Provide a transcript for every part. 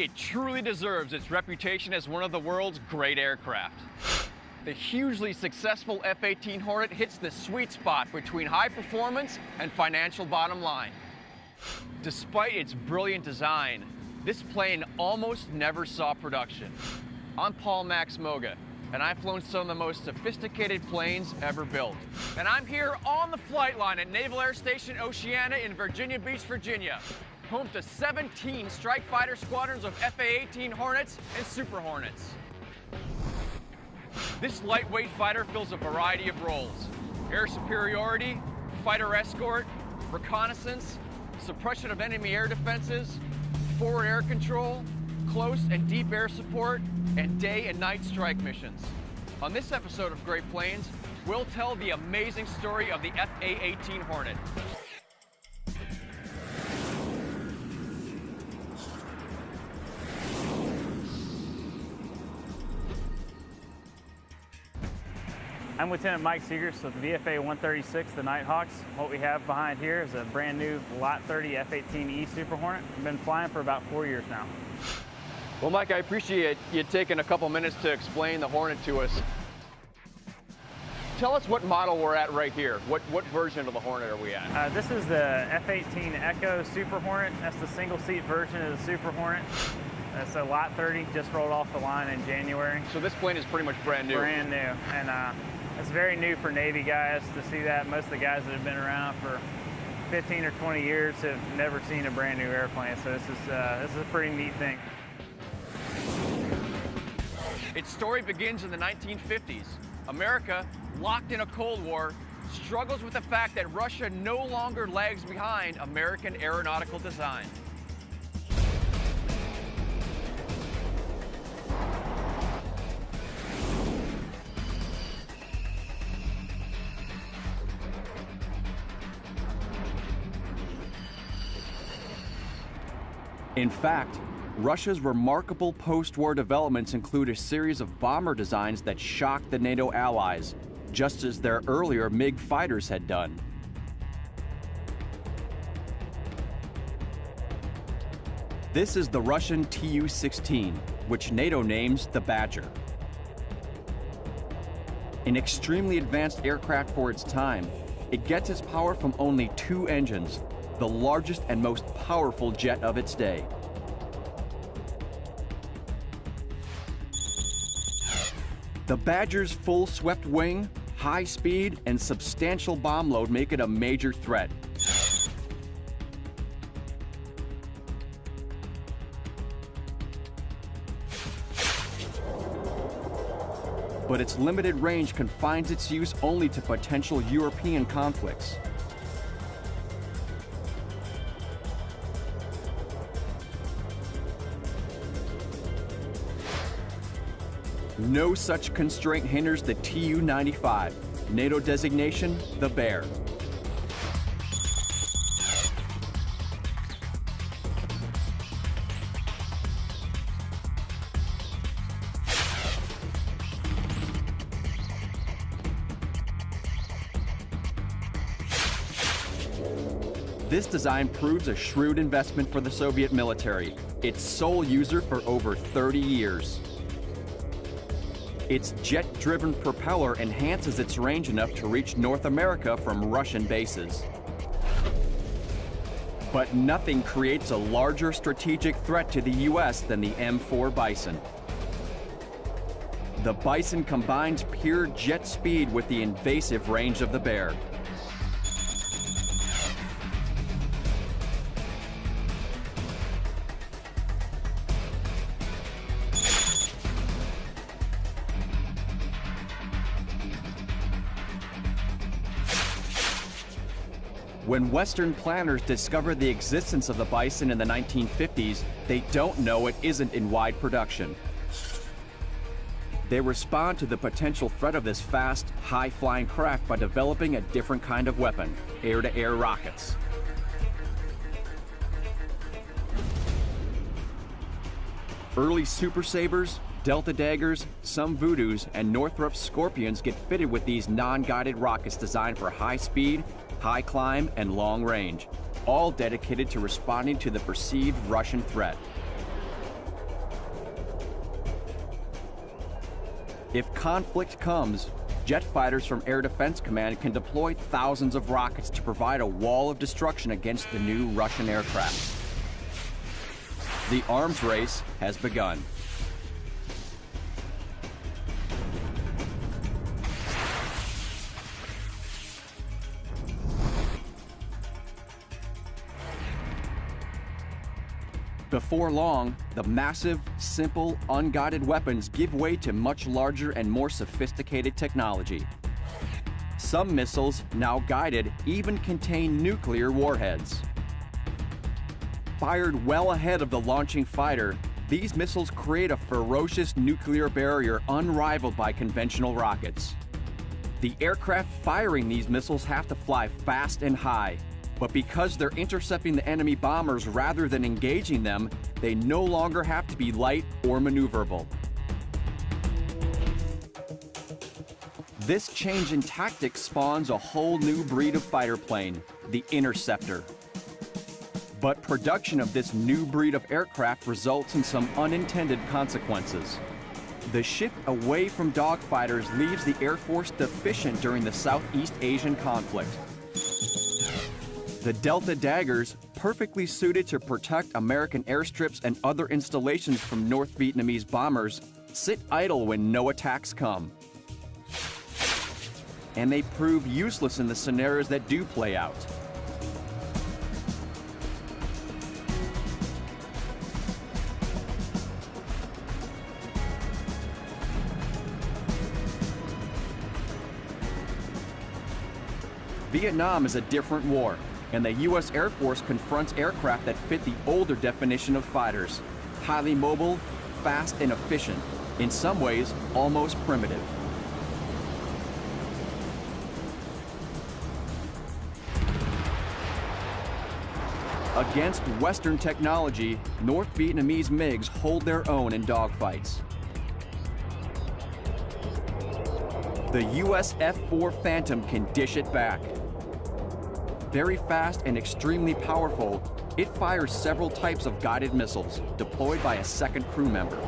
it truly deserves its reputation as one of the world's great aircraft. The hugely successful F-18 Hornet hits the sweet spot between high performance and financial bottom line. Despite its brilliant design, this plane almost never saw production. I'm Paul Max Moga, and I've flown some of the most sophisticated planes ever built. And I'm here on the flight line at Naval Air Station Oceana in Virginia Beach, Virginia, home to 17 strike fighter squadrons of F-18 Hornets and Super Hornets. This lightweight fighter fills a variety of roles: air superiority, fighter escort, reconnaissance, suppression of enemy air defenses, forward air control, close and deep air support, and day and night strike missions. On this episode of Great Planes, we'll tell the amazing story of the F-18 Hornet. I'm Lieutenant Mike Seegers with VFA 136, the Nighthawks. What we have behind here is a brand new Lot 30 F-18E Super Hornet. We've been flying for about 4 years now. Well, Mike, I appreciate you taking a couple minutes to explain the Hornet to us. Tell us what model we're at right here. What version of the Hornet are we at? This is the F-18 Echo Super Hornet. That's the single-seat version of the Super Hornet. That's a Lot 30, just rolled off the line in January. So this plane is pretty much brand new. Brand new, and it's very new for Navy guys to see that. Most of the guys that have been around for 15 or 20 years have never seen a brand new airplane, so this is a pretty neat thing. Its story begins in the 1950s. America, locked in a Cold War, struggles with the fact that Russia no longer lags behind American aeronautical design. In fact, Russia's remarkable post-war developments include a series of bomber designs that shocked the NATO allies, just as their earlier MiG fighters had done. This is the Russian Tu-16, which NATO names the Badger. An extremely advanced aircraft for its time, it gets its power from only 2 engines, the largest and most powerful jet of its day. The Badger's full swept wing, high speed, and substantial bomb load make it a major threat. But its limited range confines its use only to potential European conflicts. No such constraint hinders the Tu-95, NATO designation, the Bear. This design proves a shrewd investment for the Soviet military, its sole user for over 30 years. Its jet-driven propeller enhances its range enough to reach North America from Russian bases. But nothing creates a larger strategic threat to the U.S. than the M4 Bison. The Bison combines pure jet speed with the invasive range of the Bear. When Western planners discover the existence of the Bison in the 1950s, they don't know it isn't in wide production. They respond to the potential threat of this fast, high-flying craft by developing a different kind of weapon, air-to-air rockets. Early Super Sabres, Delta Daggers, some Voodoos, and Northrop Scorpions get fitted with these non-guided rockets designed for high speed, high climb, and long range, all dedicated to responding to the perceived Russian threat. If conflict comes, jet fighters from Air Defense Command can deploy thousands of rockets to provide a wall of destruction against the new Russian aircraft. The arms race has begun. Before long, the massive, simple, unguided weapons give way to much larger and more sophisticated technology. Some missiles, now guided, even contain nuclear warheads. Fired well ahead of the launching fighter, these missiles create a ferocious nuclear barrier unrivaled by conventional rockets. The aircraft firing these missiles have to fly fast and high, but because they're intercepting the enemy bombers rather than engaging them, they no longer have to be light or maneuverable. This change in tactics spawns a whole new breed of fighter plane, the interceptor. But production of this new breed of aircraft results in some unintended consequences. The shift away from dogfighters leaves the Air Force deficient during the Southeast Asian conflict. The Delta Daggers, perfectly suited to protect American airstrips and other installations from North Vietnamese bombers, sit idle when no attacks come. And they prove useless in the scenarios that do play out. Vietnam is a different war, and the U.S. Air Force confronts aircraft that fit the older definition of fighters: highly mobile, fast, and efficient, in some ways almost primitive. Against Western technology, North Vietnamese MiGs hold their own in dogfights. The U.S. F-4 Phantom can dish it back. Very fast and extremely powerful, it fires several types of guided missiles, deployed by a second crew member.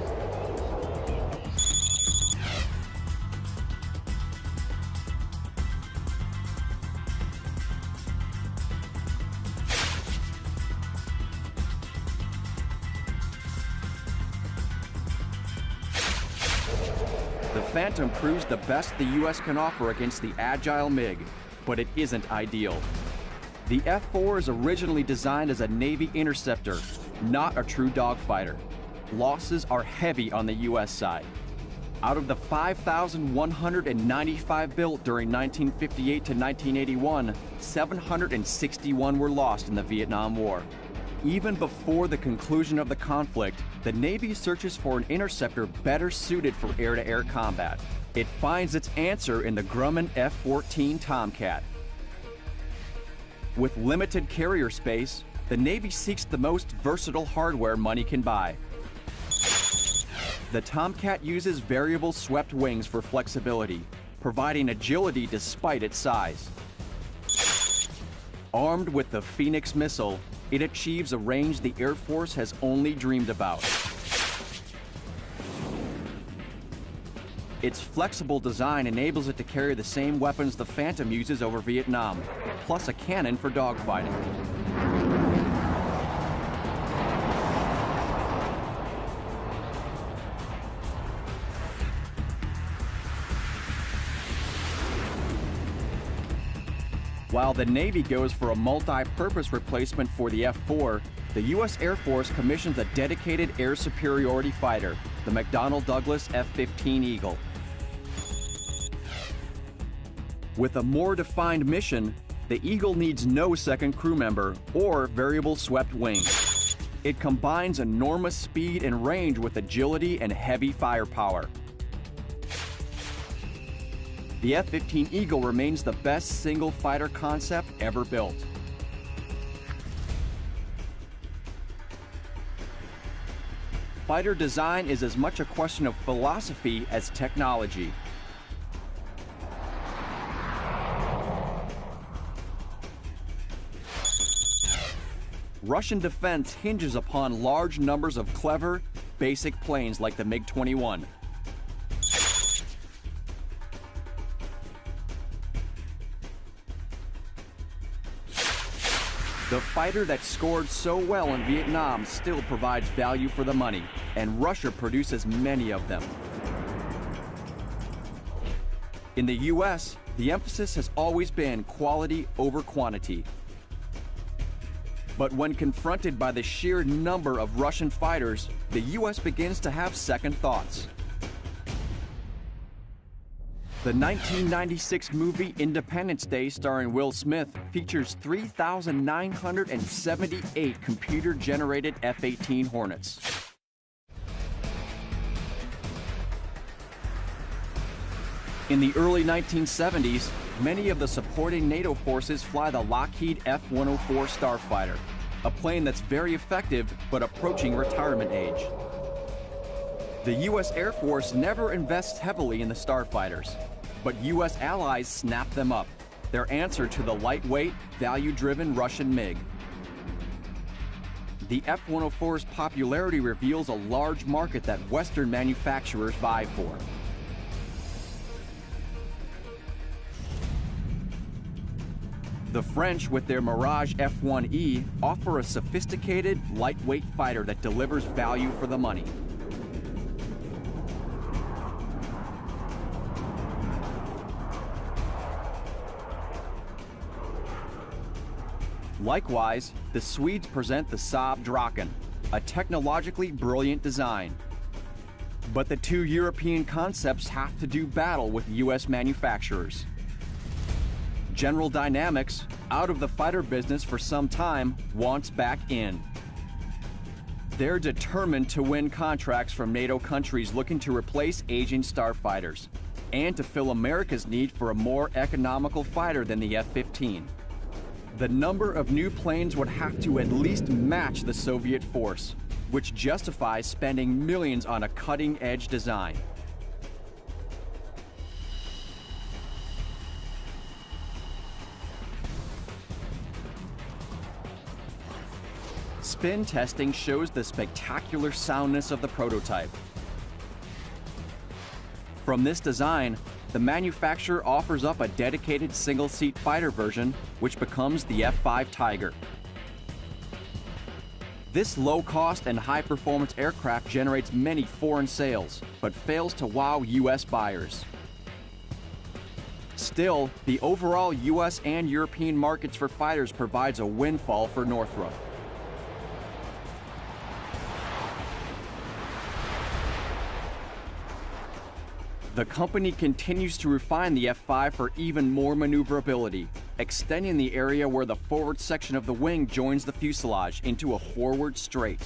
The Phantom proves the best the U.S. can offer against the agile MiG, but it isn't ideal. The F-4 is originally designed as a Navy interceptor, not a true dogfighter. Losses are heavy on the U.S. side. Out of the 5,195 built during 1958 to 1981, 761 were lost in the Vietnam War. Even before the conclusion of the conflict, the Navy searches for an interceptor better suited for air-to-air combat. It finds its answer in the Grumman F-14 Tomcat. With limited carrier space, the Navy seeks the most versatile hardware money can buy. The Tomcat uses variable swept wings for flexibility, providing agility despite its size. Armed with the Phoenix missile, it achieves a range the Air Force has only dreamed about. Its flexible design enables it to carry the same weapons the Phantom uses over Vietnam, plus a cannon for dogfighting. While the Navy goes for a multi-purpose replacement for the F-4, the U.S. Air Force commissions a dedicated air superiority fighter, the McDonnell Douglas F-15 Eagle. With a more defined mission, the Eagle needs no second crew member or variable swept wings. It combines enormous speed and range with agility and heavy firepower. The F-15 Eagle remains the best single fighter concept ever built. Fighter design is as much a question of philosophy as technology. Russian defense hinges upon large numbers of clever, basic planes like the MiG-21. The fighter that scored so well in Vietnam still provides value for the money, and Russia produces many of them. In the US, the emphasis has always been quality over quantity. But when confronted by the sheer number of Russian fighters, the US begins to have second thoughts. The 1996 movie Independence Day, starring Will Smith, features 3,978 computer-generated F-18 Hornets. In the early 1970s, many of the supporting NATO forces fly the Lockheed F-104 Starfighter, a plane that's very effective but approaching retirement age. The U.S. Air Force never invests heavily in the starfighters, but U.S. allies snap them up, their answer to the lightweight, value-driven Russian MiG. The F-104's popularity reveals a large market that Western manufacturers vie for. The French, with their Mirage F-1E, offer a sophisticated, lightweight fighter that delivers value for the money. Likewise, the Swedes present the Saab Draken, a technologically brilliant design. But the two European concepts have to do battle with U.S. manufacturers. General Dynamics, out of the fighter business for some time, wants back in. They're determined to win contracts from NATO countries looking to replace aging starfighters, and to fill America's need for a more economical fighter than the F-15. The number of new planes would have to at least match the Soviet force, which justifies spending millions on a cutting-edge design. Spin testing shows the spectacular soundness of the prototype. From this design, the manufacturer offers up a dedicated single-seat fighter version, which becomes the F-5 Tiger. This low-cost and high-performance aircraft generates many foreign sales, but fails to wow U.S. buyers. Still, the overall U.S. and European markets for fighters provides a windfall for Northrop. The company continues to refine the F-5 for even more maneuverability, extending the area where the forward section of the wing joins the fuselage into a forward straight.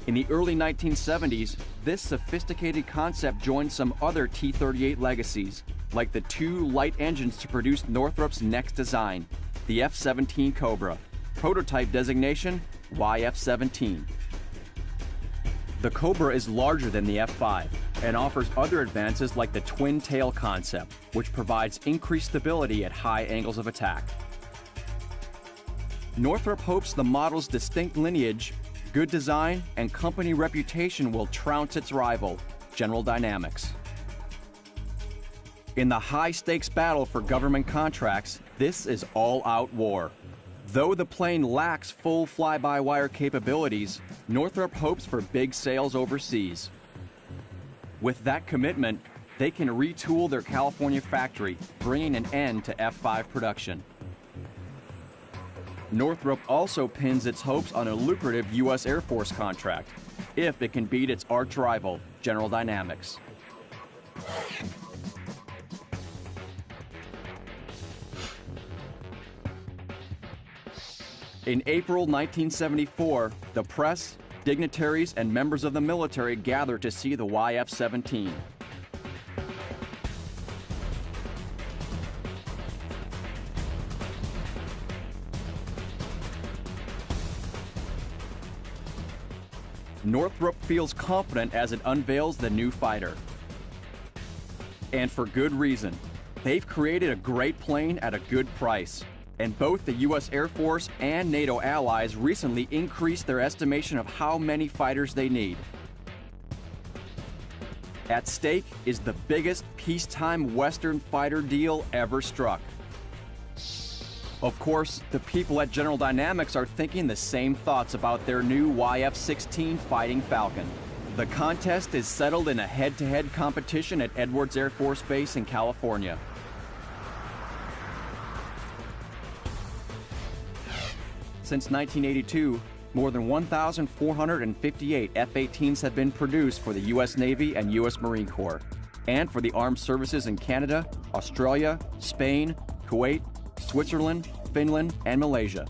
In the early 1970s, this sophisticated concept joined some other T-38 legacies, like the two light engines to produce Northrop's next design, the F-17 Cobra, prototype designation YF-17. The Cobra is larger than the F-5 and offers other advances like the twin-tail concept, which provides increased stability at high angles of attack. Northrop hopes the model's distinct lineage, good design, and company reputation will trounce its rival, General Dynamics. In the high-stakes battle for government contracts, this is all-out war. Though the plane lacks full fly-by-wire capabilities, Northrop hopes for big sales overseas. With that commitment, they can retool their California factory, bringing an end to F-5 production. Northrop also pins its hopes on a lucrative U.S. Air Force contract, if it can beat its arch-rival, General Dynamics. In April 1974, the press, dignitaries, and members of the military gathered to see the YF-17. Northrop feels confident as it unveils the new fighter. And for good reason. They've created a great plane at a good price. And both the U.S. Air Force and NATO allies recently increased their estimation of how many fighters they need. At stake is the biggest peacetime Western fighter deal ever struck. Of course, the people at General Dynamics are thinking the same thoughts about their new YF-16 Fighting Falcon. The contest is settled in a head-to-head competition at Edwards Air Force Base in California. Since 1982, more than 1,458 F-18s have been produced for the U.S. Navy and U.S. Marine Corps, and for the armed services in Canada, Australia, Spain, Kuwait, Switzerland, Finland, and Malaysia.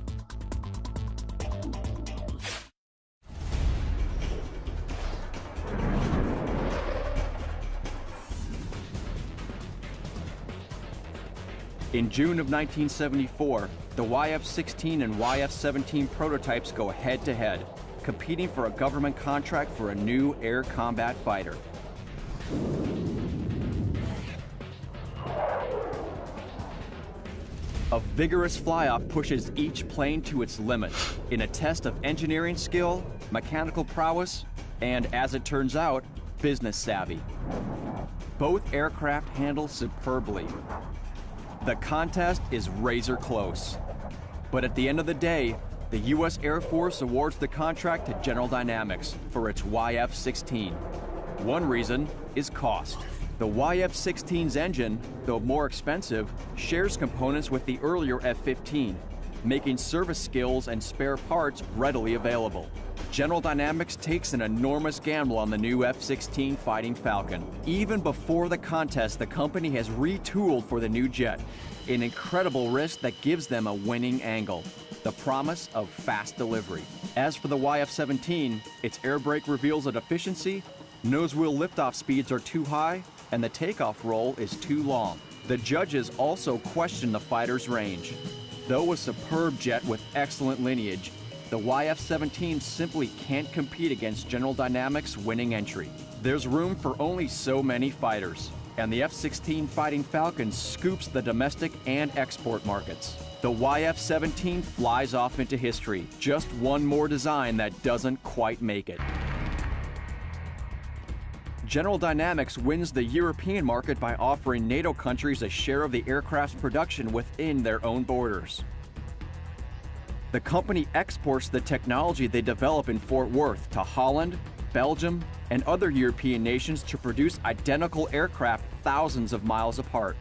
In June of 1974, the YF-16 and YF-17 prototypes go head-to-head, competing for a government contract for a new air combat fighter. A vigorous fly-off pushes each plane to its limits in a test of engineering skill, mechanical prowess, and, as it turns out, business savvy. Both aircraft handle superbly. The contest is razor close. But at the end of the day, the U.S. Air Force awards the contract to General Dynamics for its YF-16. One reason is cost. The YF-16's engine, though more expensive, shares components with the earlier F-15, making service skills and spare parts readily available. General Dynamics takes an enormous gamble on the new F-16 Fighting Falcon. Even before the contest, the company has retooled for the new jet, an incredible risk that gives them a winning angle, the promise of fast delivery. As for the YF-17, its air brake reveals a deficiency, nose wheel liftoff speeds are too high, and the takeoff roll is too long. The judges also question the fighter's range. Though a superb jet with excellent lineage, the YF-17 simply can't compete against General Dynamics' winning entry. There's room for only so many fighters, and the F-16 Fighting Falcon scoops the domestic and export markets. The YF-17 flies off into history, just one more design that doesn't quite make it. General Dynamics wins the European market by offering NATO countries a share of the aircraft's production within their own borders. The company exports the technology they develop in Fort Worth to Holland, Belgium, and other European nations to produce identical aircraft thousands of miles apart.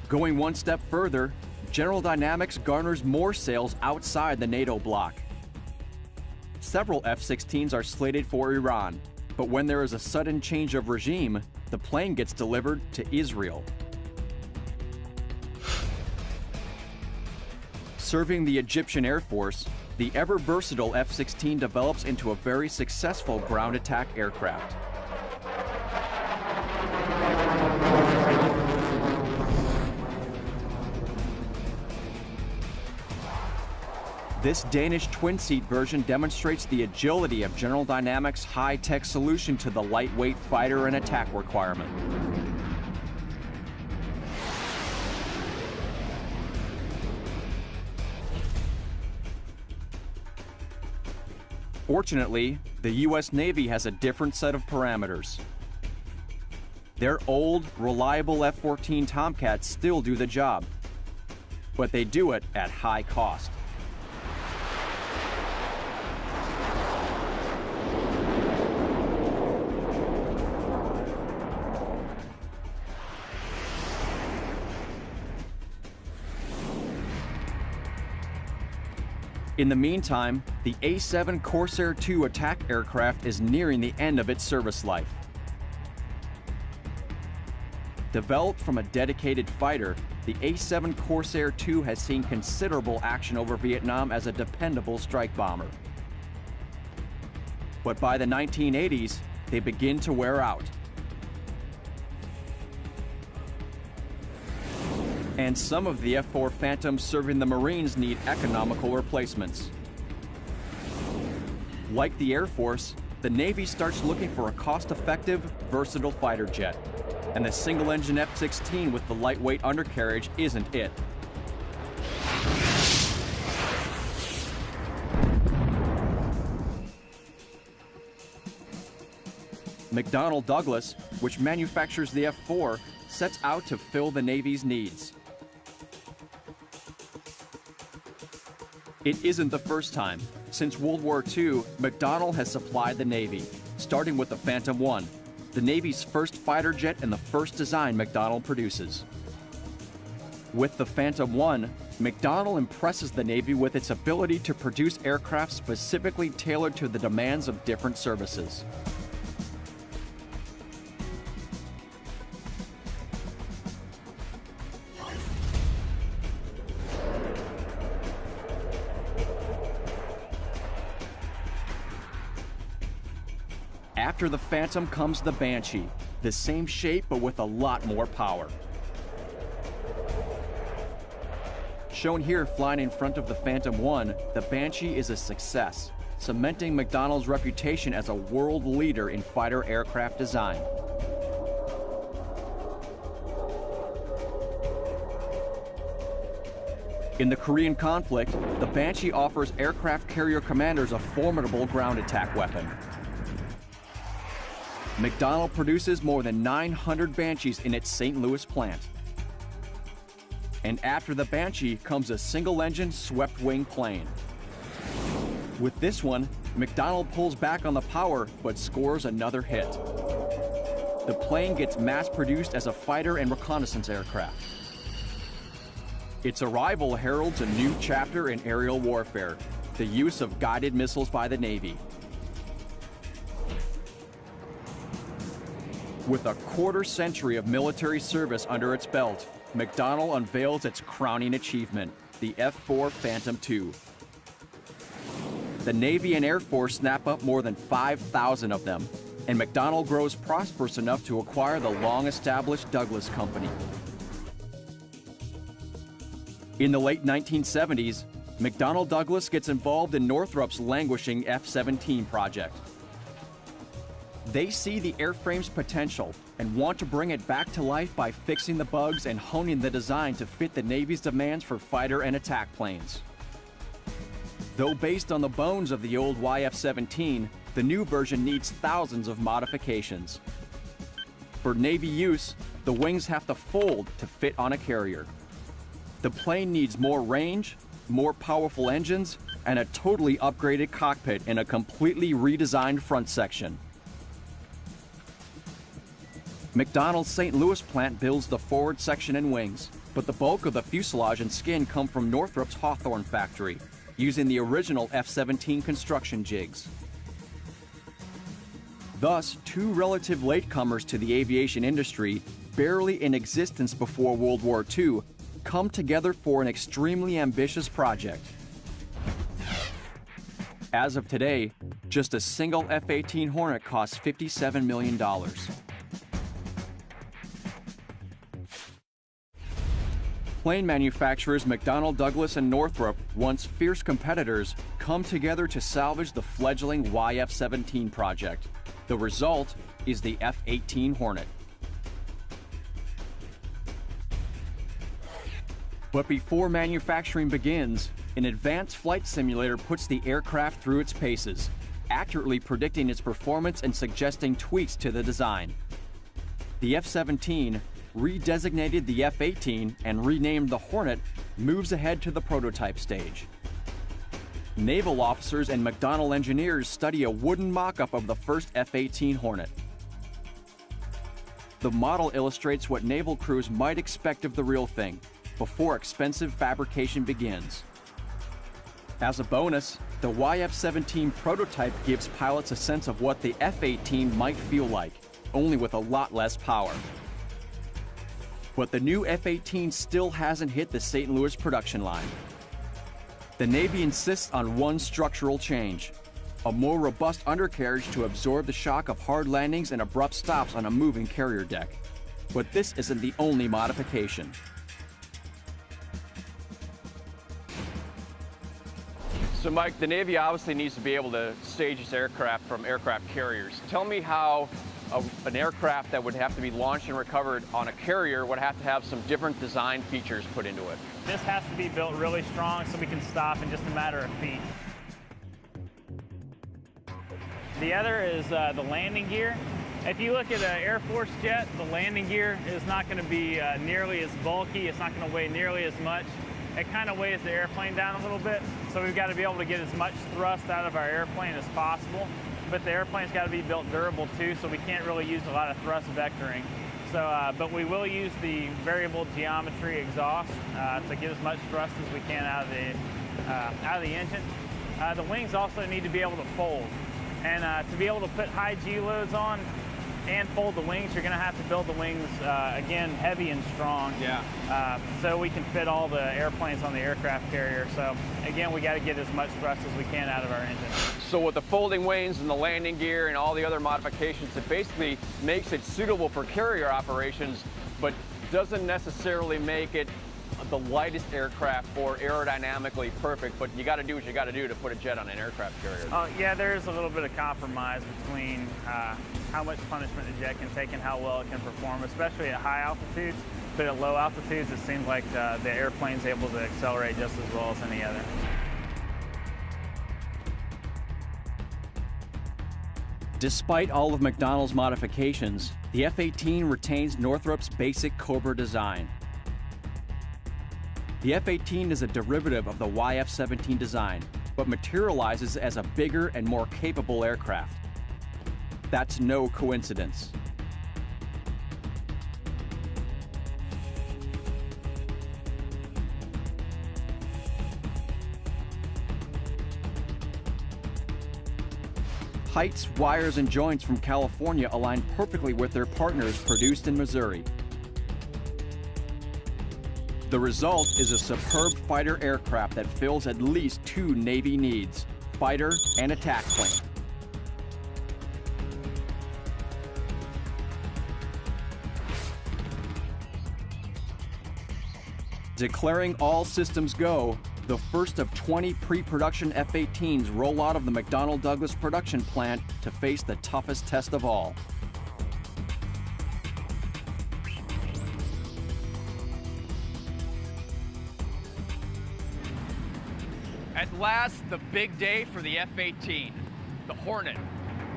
Going one step further, General Dynamics garners more sales outside the NATO bloc. Several F-16s are slated for Iran, but when there is a sudden change of regime, the plane gets delivered to Israel. Serving the Egyptian Air Force, the ever-versatile F-16 develops into a very successful ground attack aircraft. This Danish twin-seat version demonstrates the agility of General Dynamics' high-tech solution to the lightweight fighter and attack requirement. Fortunately, the U.S. Navy has a different set of parameters. Their old, reliable F-14 Tomcats still do the job, but they do it at high cost. In the meantime, the A-7 Corsair II attack aircraft is nearing the end of its service life. Developed from a dedicated fighter, the A-7 Corsair II has seen considerable action over Vietnam as a dependable strike bomber. But by the 1980s, they begin to wear out. And some of the F-4 Phantoms serving the Marines need economical replacements. Like the Air Force, the Navy starts looking for a cost-effective, versatile fighter jet. And the single-engine F-16 with the lightweight undercarriage isn't it. McDonnell Douglas, which manufactures the F-4, sets out to fill the Navy's needs. It isn't the first time. Since World War II, McDonnell has supplied the Navy, starting with the Phantom I, the Navy's first fighter jet and the first design McDonnell produces. With the Phantom I, McDonnell impresses the Navy with its ability to produce aircraft specifically tailored to the demands of different services. After the Phantom comes the Banshee, the same shape but with a lot more power. Shown here flying in front of the Phantom I, the Banshee is a success, cementing McDonnell's reputation as a world leader in fighter aircraft design. In the Korean conflict, the Banshee offers aircraft carrier commanders a formidable ground attack weapon. McDonnell produces more than 900 Banshees in its St. Louis plant. And after the Banshee comes a single-engine swept-wing plane. With this one, McDonnell pulls back on the power but scores another hit. The plane gets mass-produced as a fighter and reconnaissance aircraft. Its arrival heralds a new chapter in aerial warfare, the use of guided missiles by the Navy. With a quarter-century of military service under its belt, McDonnell unveils its crowning achievement, the F-4 Phantom II. The Navy and Air Force snap up more than 5,000 of them, and McDonnell grows prosperous enough to acquire the long-established Douglas Company. In the late 1970s, McDonnell Douglas gets involved in Northrop's languishing F-17 project. They see the airframe's potential and want to bring it back to life by fixing the bugs and honing the design to fit the Navy's demands for fighter and attack planes. Though based on the bones of the old YF-17, the new version needs thousands of modifications. For Navy use, the wings have to fold to fit on a carrier. The plane needs more range, more powerful engines, and a totally upgraded cockpit in a completely redesigned front section. McDonnell's St. Louis plant builds the forward section and wings, but the bulk of the fuselage and skin come from Northrop's Hawthorne factory, using the original F-17 construction jigs. Thus, two relative latecomers to the aviation industry, barely in existence before World War II, come together for an extremely ambitious project. As of today, just a single F-18 Hornet costs $57 million. Plane manufacturers McDonnell Douglas and Northrop, once fierce competitors, come together to salvage the fledgling YF-17 project. The result is the F-18 Hornet. But before manufacturing begins, an advanced flight simulator puts the aircraft through its paces, accurately predicting its performance and suggesting tweaks to the design. The F-17, redesignated the F-18 and renamed the Hornet, moves ahead to the prototype stage. Naval officers and McDonnell engineers study a wooden mock-up of the first F-18 Hornet. The model illustrates what naval crews might expect of the real thing before expensive fabrication begins. As a bonus, the YF-17 prototype gives pilots a sense of what the F-18 might feel like, only with a lot less power. But the new F-18 still hasn't hit the St. Louis production line. The Navy insists on one structural change: a more robust undercarriage to absorb the shock of hard landings and abrupt stops on a moving carrier deck. But this isn't the only modification. So Mike, the Navy obviously needs to be able to stage its aircraft from aircraft carriers. Tell me how an aircraft that would have to be launched and recovered on a carrier would have to have some different design features put into it. This has to be built really strong so we can stop in just a matter of feet. The other is the landing gear. If you look at an Air Force jet, the landing gear is not going to be nearly as bulky. It's not going to weigh nearly as much. It kind of weighs the airplane down a little bit, so we've got to be able to get as much thrust out of our airplane as possible. But the airplane's got to be built durable too, so we can't really use a lot of thrust vectoring. So, but we will use the variable geometry exhaust to get as much thrust as we can out of the engine. The wings also need to be able to fold, and to be able to put high G loads on and fold the wings, you're going to have to build the wings again heavy and strong. Yeah. So we can fit all the airplanes on the aircraft carrier. So again, we got to get as much thrust as we can out of our engine. So with the folding wings and the landing gear and all the other modifications, it basically makes it suitable for carrier operations, but doesn't necessarily make it the lightest aircraft or aerodynamically perfect, but you got to do what you got to do to put a jet on an aircraft carrier. Oh yeah, there's a little bit of compromise between how much punishment the jet can take and how well it can perform, especially at high altitudes. But at low altitudes, it seems like the airplane's able to accelerate just as well as any other. Despite all of McDonnell's modifications, the F-18 retains Northrop's basic Cobra design. The F-18 is a derivative of the YF-17 design, but materializes as a bigger and more capable aircraft. That's no coincidence. Heights, wires, and joints from California align perfectly with their partners produced in Missouri. The result is a superb fighter aircraft that fills at least two Navy needs: fighter and attack plane. Declaring all systems go, the first of 20 pre-production F-18s roll out of the McDonnell Douglas production plant to face the toughest test of all. At last, the big day for the F-18, the Hornet,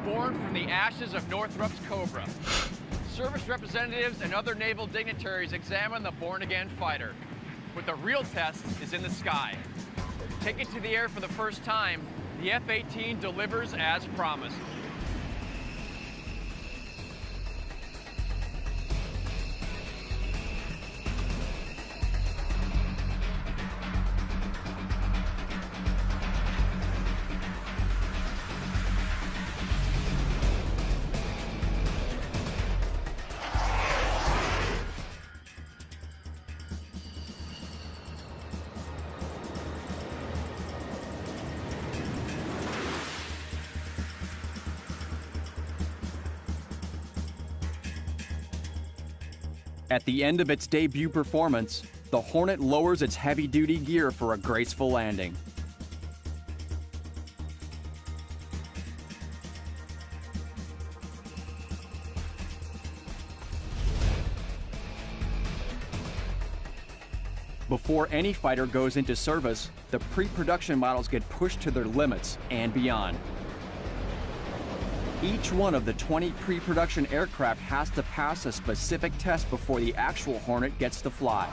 born from the ashes of Northrop's Cobra. Service representatives and other naval dignitaries examine the born-again fighter. But the real test is in the sky. Taken to the air for the first time, the F-18 delivers as promised. At the end of its debut performance, the Hornet lowers its heavy-duty gear for a graceful landing. Before any fighter goes into service, the pre-production models get pushed to their limits and beyond. Each one of the 20 pre-production aircraft has to pass a specific test before the actual Hornet gets to fly.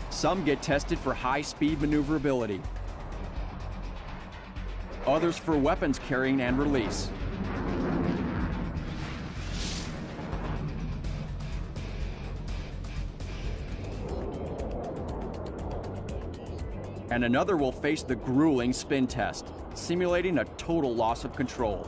Some get tested for high-speed maneuverability, others for weapons carrying and release. And another will face the grueling spin test, simulating a total loss of control.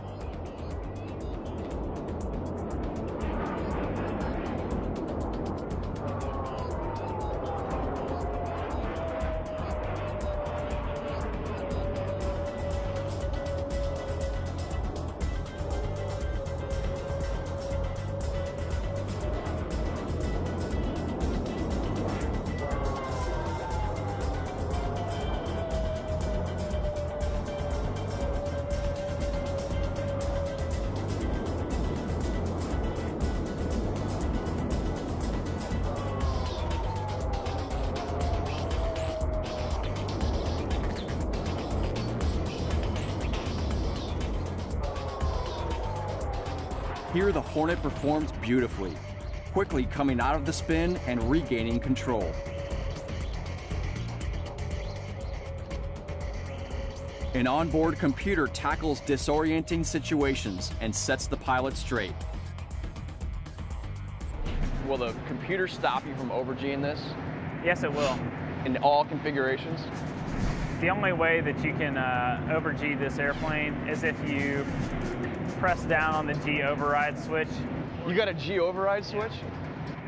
Here, the Hornet performs beautifully, quickly coming out of the spin and regaining control. An onboard computer tackles disorienting situations and sets the pilot straight. Will the computer stop you from over-G'ing this Yes, it will. in all configurations? The only way that you can over-G this airplane is if you press down on the G override switch. You got a G override switch?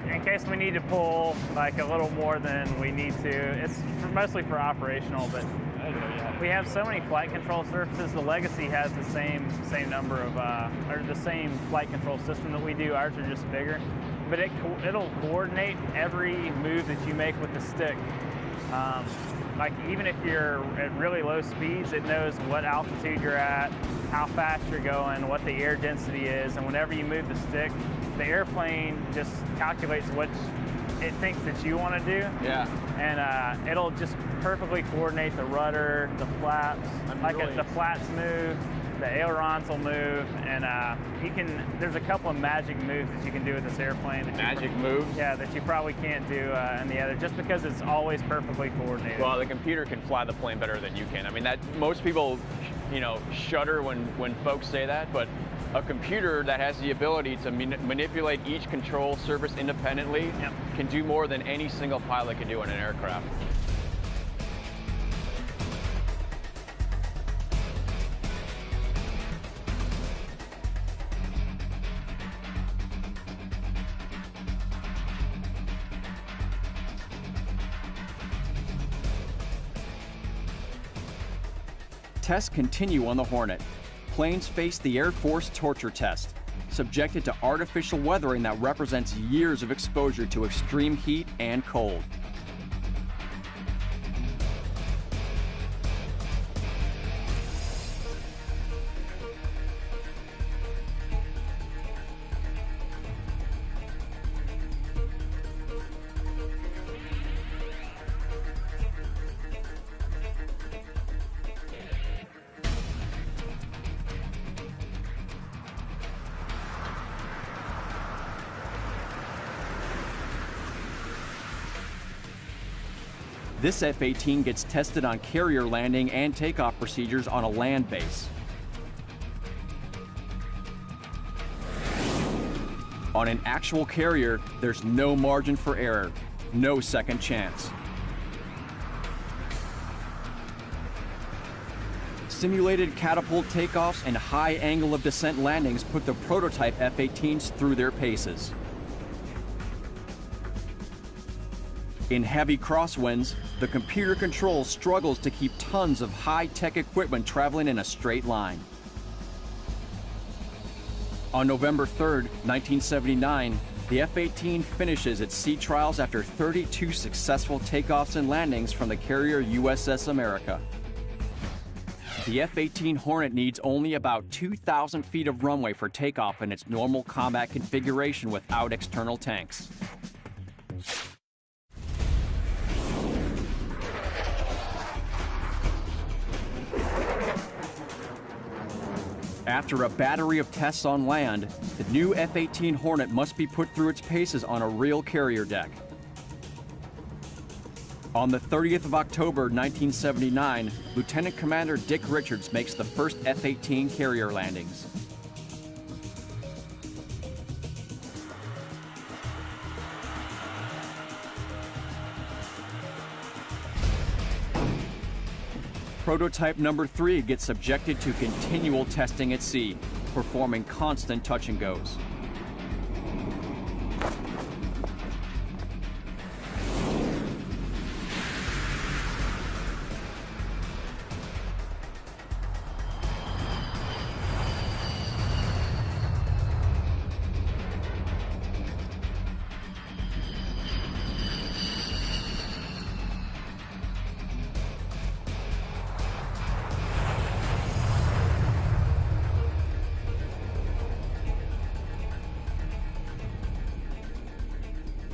In case we need to pull like a little more than we need to. It's mostly for operational, but we have so many flight control surfaces. The Legacy has the same number of, or the same flight control system that we do. Ours are just bigger, but it'll coordinate every move that you make with the stick. Like even if you're at really low speeds, it knows what altitude you're at, how fast you're going, what the air density is, and whenever you move the stick, the airplane just calculates what it thinks that you want to do. Yeah. And it'll just perfectly coordinate the rudder, the flaps. The flaps move, the ailerons will move, and there's a couple of magic moves that you can do with this airplane. Magic moves? Yeah, that you probably can't do in the other, just because it's always perfectly coordinated. Well, the computer can fly the plane better than you can. I mean, that most people, shudder when folks say that, but a computer that has the ability to manipulate each control surface independently can do more than any single pilot can do in an aircraft. Tests continue on the Hornet. Planes face the Air Force torture test, subjected to artificial weathering that represents years of exposure to extreme heat and cold. This F-18 gets tested on carrier landing and takeoff procedures on a land base. On an actual carrier, there's no margin for error, no second chance. Simulated catapult takeoffs and high angle of descent landings put the prototype F-18s through their paces. In heavy crosswinds, the computer control struggles to keep tons of high-tech equipment traveling in a straight line. On November 3rd, 1979, the F-18 finishes its sea trials after 32 successful takeoffs and landings from the carrier USS America. The F-18 Hornet needs only about 2,000 feet of runway for takeoff in its normal combat configuration without external tanks. After a battery of tests on land, the new F-18 Hornet must be put through its paces on a real carrier deck. On the 30th of October, 1979, Lieutenant Commander Dick Richards makes the first F-18 carrier landings. Prototype number 3 gets subjected to continual testing at sea, performing constant touch and goes.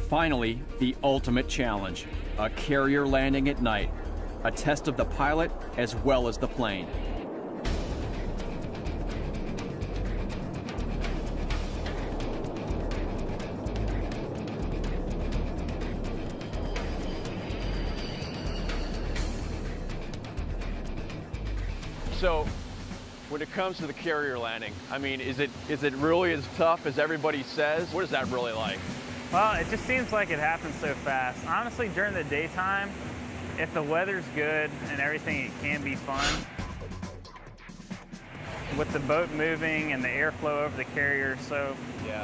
Finally, the ultimate challenge, a carrier landing at night, a test of the pilot as well as the plane. So, when it comes to the carrier landing, I mean, is it really as tough as everybody says? What is that really like? Well, it just seems like it happens so fast. Honestly, during the daytime, if the weather's good and everything, it can be fun. With the boat moving and the airflow over the carrier so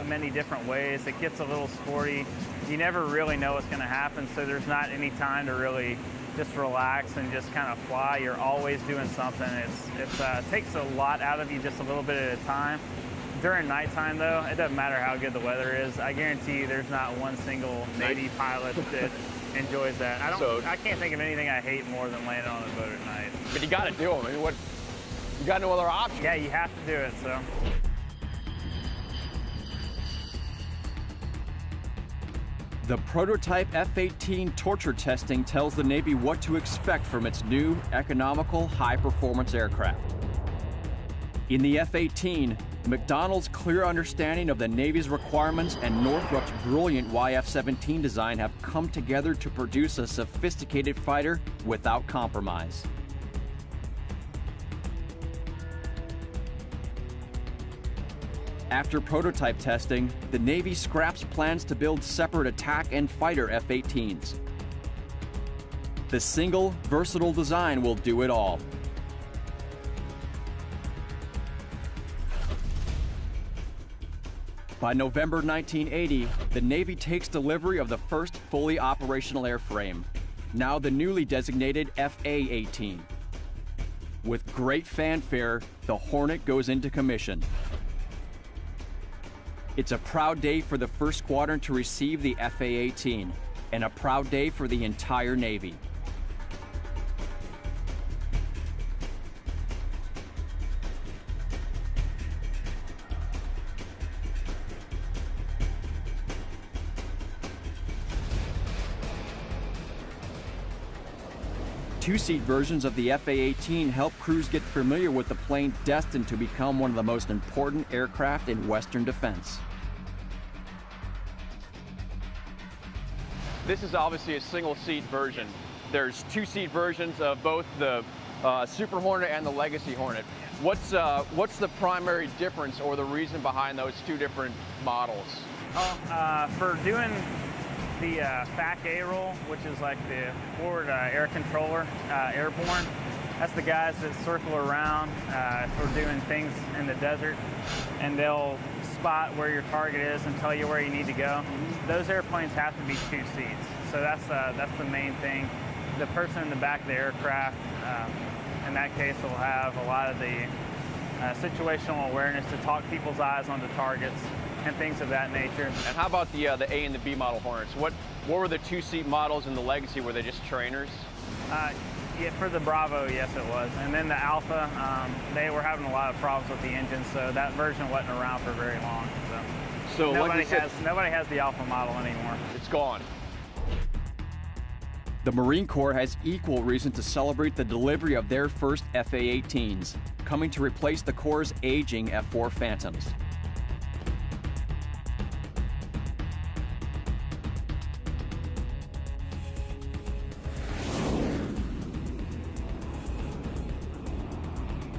many different ways, it gets a little sporty. You never really know what's going to happen, so there's not any time to really just relax and just kind of fly. You're always doing something. It takes a lot out of you just a little bit at a time. During nighttime, though, it doesn't matter how good the weather is. I guarantee you there's not one single Navy pilot that enjoys that. I can't think of anything I hate more than landing on a boat at night. But you got to do them. I mean, you got no other option. Yeah, you have to do it, so. The prototype F-18 torture testing tells the Navy what to expect from its new, economical, high-performance aircraft. In the F-18, McDonnell's clear understanding of the Navy's requirements and Northrop's brilliant YF-17 design have come together to produce a sophisticated fighter without compromise. After prototype testing, the Navy scraps plans to build separate attack and fighter F-18s. The single, versatile design will do it all. By November 1980, the Navy takes delivery of the first fully operational airframe, now the newly designated FA-18. With great fanfare, the Hornet goes into commission. It's a proud day for the 1st Squadron to receive the FA-18, and a proud day for the entire Navy. Two-seat versions of the FA-18 help crews get familiar with the plane destined to become one of the most important aircraft in Western defense. This is obviously a single-seat version. There's two-seat versions of both the Super Hornet and the Legacy Hornet. What's the primary difference or the reason behind those two different models? For doing the FAC-A roll, which is like the forward air controller, airborne, that's the guys that circle around if we're doing things in the desert, and they'll spot where your target is and tell you where you need to go. Those airplanes have to be two seats, so that's the main thing. The person in the back of the aircraft, in that case, will have a lot of the situational awareness to talk people's eyes onto targets and things of that nature. And how about the A and the B model Hornets? What were the two-seat models in the Legacy? Were they just trainers? Yeah, for the Bravo, yes it was. And then the Alpha, they were having a lot of problems with the engine, so that version wasn't around for very long. So nobody has the Alpha model anymore. It's gone. The Marine Corps has equal reason to celebrate the delivery of their first FA-18s, coming to replace the Corps' aging F-4 Phantoms.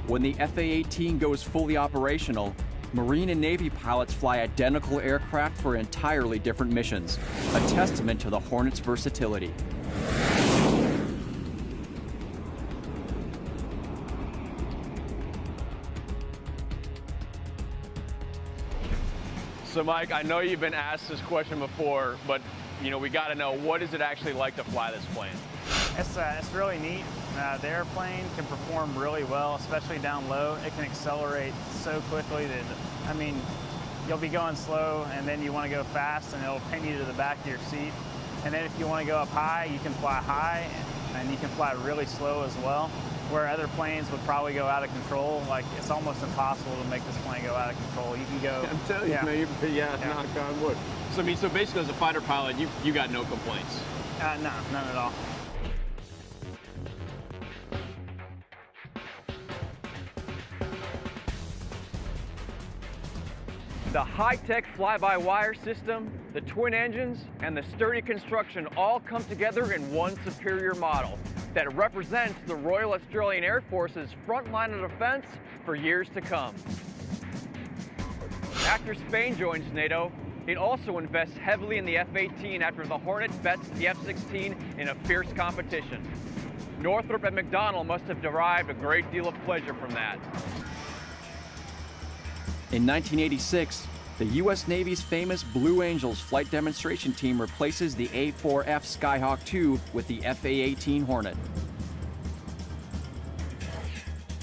When the FA-18 goes fully operational, Marine and Navy pilots fly identical aircraft for entirely different missions, a testament to the Hornet's versatility. So Mike, I know you've been asked this question before, but we got to know, what is it actually like to fly this plane? It's really neat. The airplane can perform really well, especially down low. It can accelerate so quickly that, I mean, you'll be going slow and then you want to go fast and it'll pin you to the back of your seat. And then if you want to go up high, you can fly high and you can fly really slow as well. Where other planes would probably go out of control, like it's almost impossible to make this plane go out of control. You can go. I'm telling you, man, knock on wood. So I mean, so basically, as a fighter pilot, you got no complaints. No, none at all. The high-tech fly-by-wire system, the twin engines, and the sturdy construction all come together in one superior model. that represents the Royal Australian Air Force's front line of defense for years to come. After Spain joins NATO, it also invests heavily in the F-18 after the Hornet bets the F-16 in a fierce competition. Northrop and McDonnell must have derived a great deal of pleasure from that. In 1986, the U.S. Navy's famous Blue Angels flight demonstration team replaces the A-4F Skyhawk II with the F-A-18 Hornet.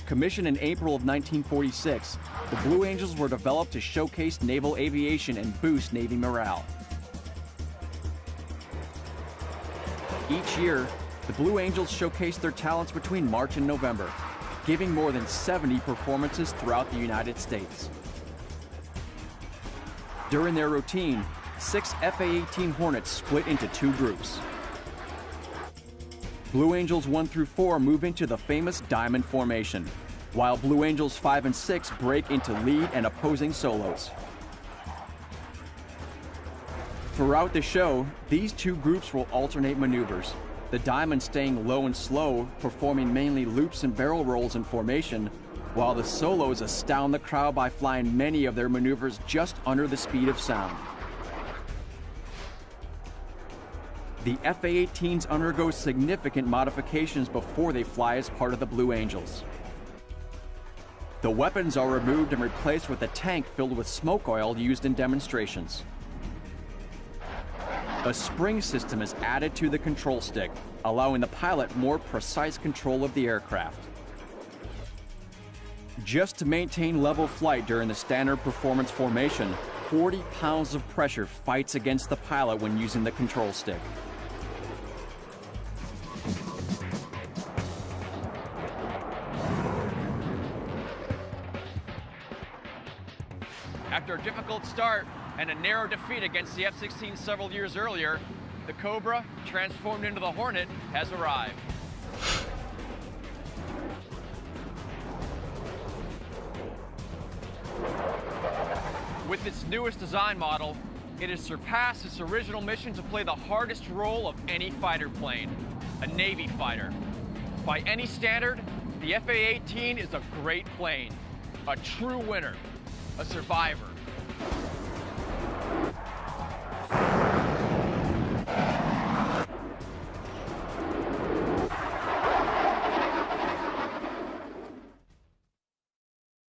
Commissioned in April of 1946, the Blue Angels were developed to showcase naval aviation and boost Navy morale. Each year, the Blue Angels showcase their talents between March and November, giving more than 70 performances throughout the United States. During their routine, 6 F-A-18 Hornets split into 2 groups. Blue Angels 1 through 4 move into the famous diamond formation, while Blue Angels 5 and 6 break into lead and opposing solos. Throughout the show, these 2 groups will alternate maneuvers, the diamond staying low and slow, performing mainly loops and barrel rolls in formation, while the solos astound the crowd by flying many of their maneuvers just under the speed of sound. The F-A-18s undergo significant modifications before they fly as part of the Blue Angels. The weapons are removed and replaced with a tank filled with smoke oil used in demonstrations. A spring system is added to the control stick, allowing the pilot more precise control of the aircraft. Just to maintain level flight during the standard performance formation, 40 pounds of pressure fights against the pilot when using the control stick. After a difficult start and a narrow defeat against the F-16 several years earlier, the Cobra, transformed into the Hornet, has arrived. With its newest design model, it has surpassed its original mission to play the hardest role of any fighter plane, a Navy fighter. By any standard, the F-A-18 is a great plane, a true winner, a survivor.